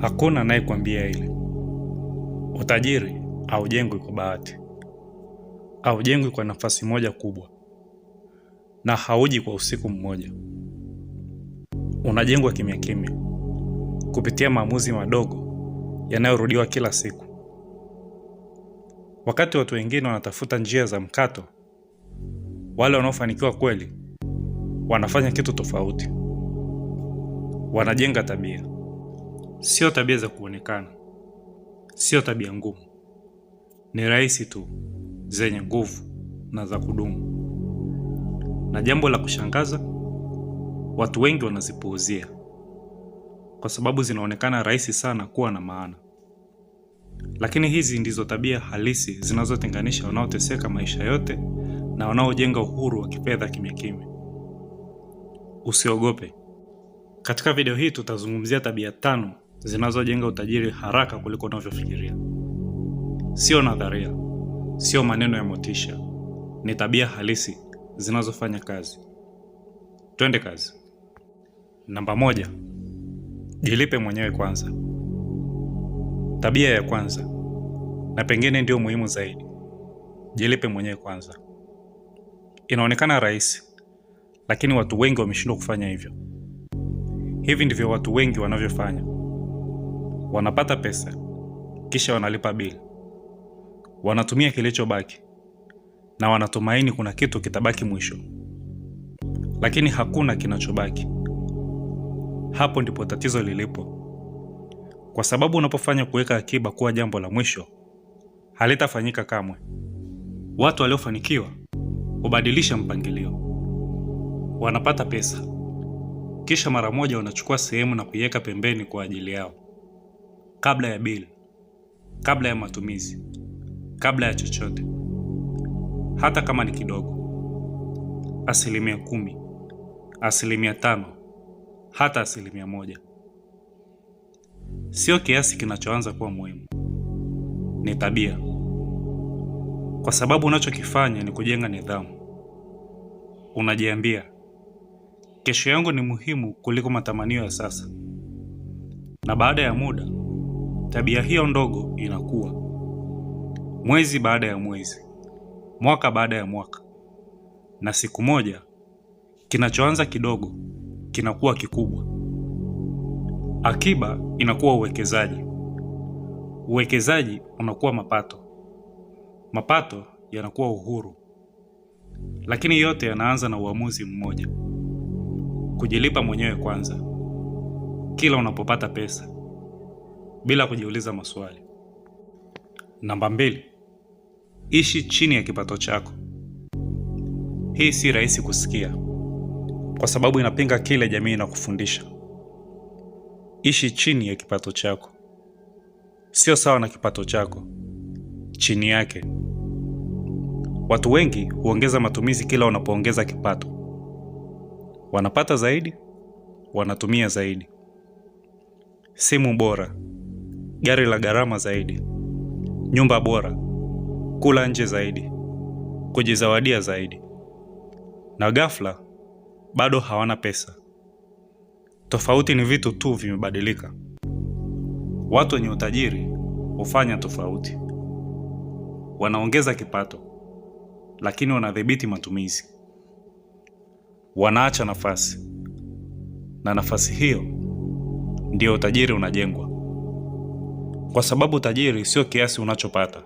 Hakuna anayekwambia ile. Utajiri haujengwi kwa bahati, haujengwi kwa nafasi moja kubwa, na hauji kwa usiku mmoja. Unajengwa kimya kimya, kupitia maamuzi madogo yanayorudiwa kila siku. Wakati watu wengine wanatafuta njia za mkato, wale wanaofanikiwa kweli wanafanya kitu tofauti. Wanajenga tabia, sio tabia za kuonekana, sio tabia ngumu. Ni rahisi tu, zenye nguvu na za kudumu. Na jambo la kushangaza, watu wengi wanazipuuzia kwa sababu zinaonekana rahisi sana kuwa na maana. Lakini hizi ndizo tabia halisi zinazotenganisha wanaoteseka maisha yote na wanaojenga uhuru wa kifedha kimya kimya. Usiogope. Katika video hii tutazungumzia tabia 5 zinazojenga utajiri haraka kuliko unavyofikiria. Sio nadharia, sio maneno ya motisha. Ni tabia halisi zinazofanya kazi. Twende kazi. Namba 1. Jilipe mwenyewe kwanza. Tabia ya kwanza, na pengine ndio muhimu zaidi. Jilipe mwenyewe kwanza. Inaonekana rahisi, lakini watu wengi wameshindwa kufanya hivyo. Hivi ndivyo watu wengi wanavyofanya. Wanapata pesa, kisha wanalipa bili. Wanatumia kilichobaki, na wanatumaini kuna kitu kitabaki mwisho. Lakini hakuna kinachobaki. Hapo ndipo tatizo lilipo. Kwa sababu unapofanya kuweka akiba kuwa jambo la mwisho, halitafanyika kamwe. Watu waliofanikiwa hubadilisha mpangilio. Wanapata pesa, kisha mara moja wanachukua sehemu na kuiweka pembeni kwa ajili yao. Kabla ya bili, kabla ya matumizi, kabla ya chochote. Hata kama ni kidogo. 10%, 5%, hata 1%. Sio kiasi kinachoanza kuwa muhimu. Ni tabia. Kwa sababu unachokifanya ni kujenga nidhamu. Unajiambia, kesho yangu ni muhimu kuliko matamanio ya sasa. Na baada ya muda, tabia hiyo ndogo inakuwa. Mwezi baada ya mwezi, mwaka baada ya mwaka. Na siku moja, kinachoanza kidogo kinakuwa kikubwa. Akiba inakuwa uwekezaji. Uwekezaji unakuwa mapato. Mapato yanakuwa uhuru. Lakini yote yanaanza na uamuzi mmoja. Kujilipa mwenyewe kwanza. Kila unapopata pesa, bila kujiuliza maswali. Namba 2. Ishi chini ya kipato chako. Hii si rahisi kusikia, kwa sababu inapinga kile jamii inakufundisha. Ishi chini ya kipato chako. Sio sawa na kipato chako, chini yake. Watu wengi huongeza matumizi kila wanapoongeza kipato. Wanapata zaidi, wanatumia zaidi. Simu bora, gari la gharama zaidi, nyumba bora, kula nje zaidi, kujizawadia zaidi. Na ghafla bado hawana pesa. Tofauti ni vitu tu vimebadilika. Watu wenye utajiri hufanya tofauti. Wanaongeza kipato, lakini wanadhibiti matumizi. Wanaacha nafasi, na nafasi hiyo ndio utajiri unajengwa. Kwa sababu utajiri sio kiasi unachopata,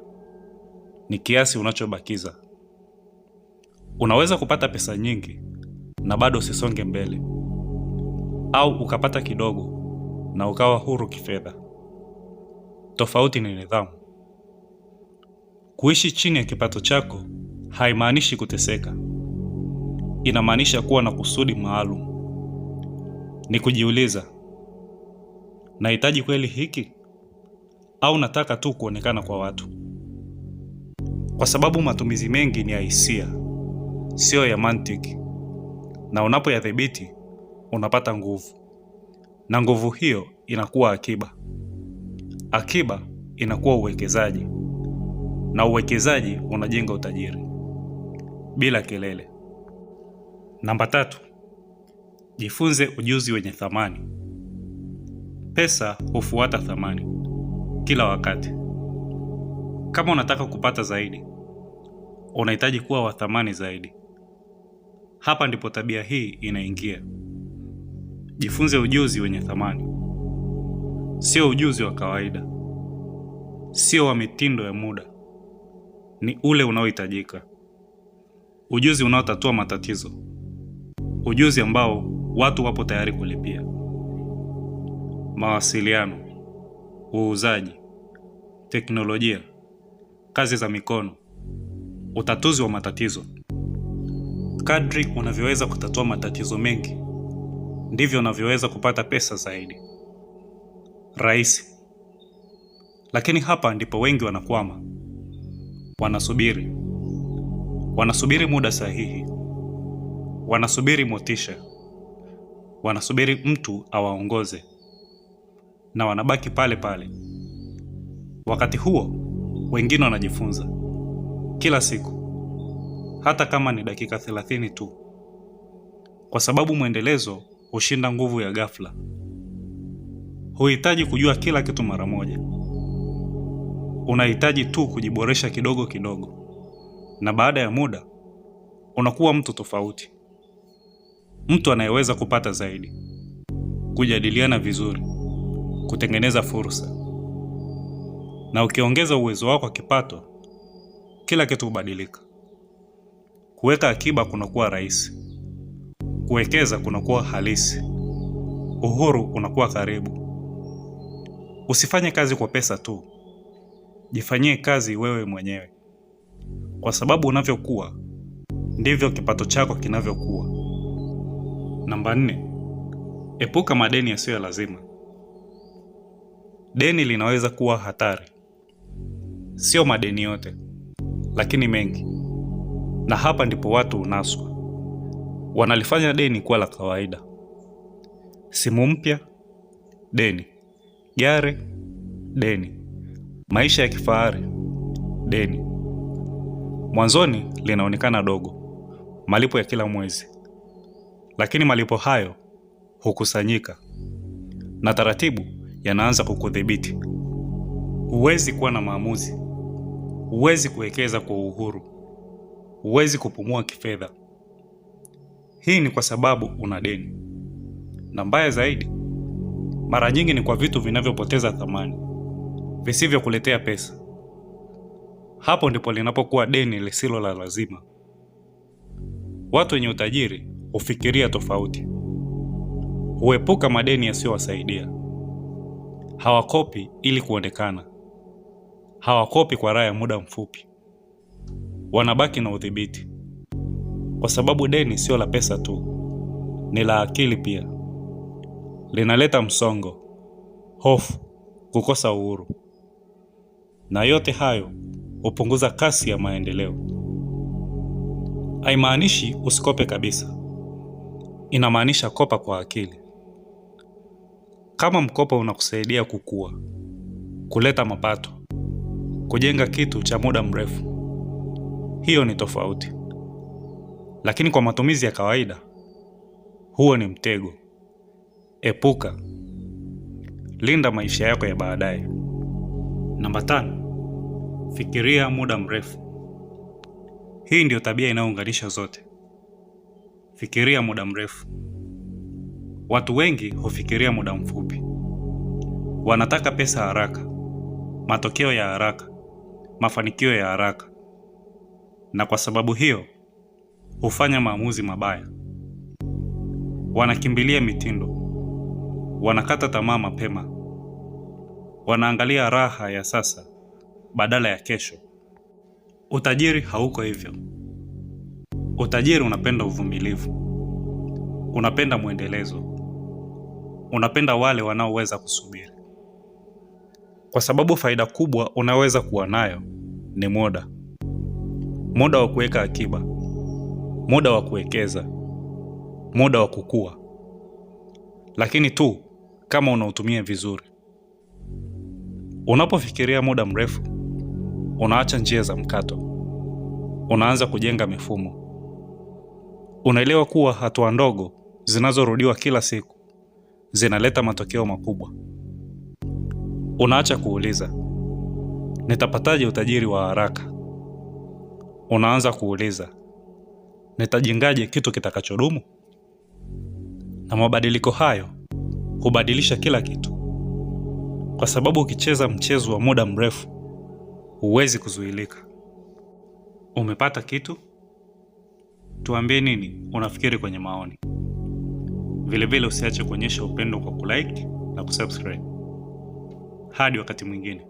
ni kiasi unachobakiza. Unaweza kupata pesa nyingi na bado usisonge mbele, au ukapata kidogo na ukawa huru kifedha. Tofauti ni nidhamu. Kuishi chini ya kipato chako haimaanishi kuteseka. Inamaanisha kuwa na kusudi maalum. Ni kujiuliza, nahitaji kweli hiki, au nataka tu kuonekana kwa watu? Kwa sababu matumizi mengi ni ya hisia, sio ya mantiki. Na unapoyadhibiti, unapata nguvu. Na nguvu hiyo inakuwa akiba. Akiba inakuwa uwekezaji. Na uwekezaji unajenga utajiri bila kelele. Namba 3. Jifunze ujuzi wenye thamani. Pesa hufuata thamani kila wakati. Kama unataka kupata zaidi, unahitaji kuwa wa thamani zaidi. Hapa ndipo tabia hii inaingia. Jifunze ujuzi wenye thamani, sio ujuzi wa kawaida, sio wa mitindo ya muda. Ni ule unaohitajika, ujuzi unaotatua matatizo, ujuzi ambao watu wapo tayari kulipia. Mawasiliano, uuzaji, teknolojia, kazi za mikono, utatuzi wa matatizo. Kadri unavyoweza kutatua matatizo mengi, ndivyo unavyoweza kupata pesa zaidi. Rahisi. Lakini hapa ndipo wengi wanakwama. Wanasubiri. Wanasubiri muda sahihi. Wanasubiri motisha. Wanasubiri mtu awaongoze. Na wanabaki pale pale. Wakati huo, wengine wanajifunza kila siku, hata kama ni dakika 30 tu, kwa sababu mwendelezo hushinda nguvu ya ghafla. Huhitaji kujua kila kitu mara moja. Unahitaji tu kujiboresha kidogo kidogo, na baada ya muda unakuwa mtu tofauti, mtu anayeweza kupata zaidi, kujadiliana vizuri, kutengeneza fursa. Na ukiongeza uwezo wako wa kipato, kila kitu hubadilika. Kuweka akiba kunakuwa rahisi, kuwekeza kunakuwa halisi, uhuru unakuwa karibu. Usifanye kazi kwa pesa tu, jifanyie kazi wewe mwenyewe, kwa sababu unavyokuwa ndivyo kipato chako kinavyokuwa. Namba 4, epuka madeni yasiyo ya lazima. Deni linaweza kuwa hatari. Sio madeni yote, lakini mengi. Na hapa ndipo watu unaswa. Wanalifanya deni kuwa la kawaida. Simu mpya, deni. Gari, deni. Maisha ya kifahari, deni. Mwanzoni linaonekana dogo, malipo ya kila mwezi. Lakini malipo hayo hukusanyika, na taratibu yanaanza kukudhibiti. Huwezi kuwa na maamuzi. Huwezi kuwekeza kwa uhuru. Huwezi kupumua kifedha. Hii ni kwa sababu una deni. Na mbaya zaidi, mara nyingi ni kwa vitu vinavyopoteza thamani, visivyokuletea pesa. Hapo ndipo linapokuwa deni lisilo la lazima. Watu wenye utajiri hufikiria tofauti. Huepuka madeni yasiyowasaidia. Hawakopi ili kuonekana. Hawakopi kwa raha ya muda mfupi. Wanabaki na udhibiti. Kwa sababu deni sio la pesa tu, ni la akili pia. Linaleta msongo, hofu, kukosa uhuru. Na yote hayo hupunguza kasi ya maendeleo. Haimaanishi usikope kabisa. Inamaanisha kopa kwa akili. Kama mkopo unakusaidia kukua, kuleta mapato, kujenga kitu cha muda mrefu, hiyo ni tofauti. Lakini kwa matumizi ya kawaida, huo ni mtego. Epuka. Linda maisha yako ya baadaye. Namba 5, fikiria muda mrefu. Hii ndio tabia inayounganisha zote. Fikiria muda mrefu. Watu wengi hufikiria muda mfupi. Wanataka pesa haraka, matokeo ya haraka, mafanikio ya haraka. Na kwa sababu hiyo, hufanya maamuzi mabaya. Wanakimbilia mitindo. Wanakata tamaa mapema. Wanaangalia raha ya sasa badala ya kesho. Utajiri hauko hivyo. Utajiri unapenda uvumilivu. Unapenda mwendelezo. Unapenda wale wanaoweza kusubiri. Kwa sababu faida kubwa unaweza kuwa nayo ni muda. Muda wa kuweka akiba. Muda wa kuwekeza. Muda wa kukua. Lakini tu kama unautumia vizuri. Unapofikiria muda mrefu, unaacha njia za mkato. Unaanza kujenga mifumo. Unaelewa kuwa hatua ndogo zinazorudiwa kila siku zinaleta matokeo makubwa. Unaacha kuuliza, nitapataje utajiri wa haraka? Unaanza kuuliza, nitajengaje kitu kitakachodumu? Na mabadiliko hayo hubadilisha kila kitu, kwa sababu ukicheza mchezo wa muda mrefu huwezi kuzuilika. Umepata kitu? Tuambie nini unafikiri kwenye maoni. Vilevile usiache kuonyesha upendo kwa kulike na kusubscribe. Hadi wakati mwingine.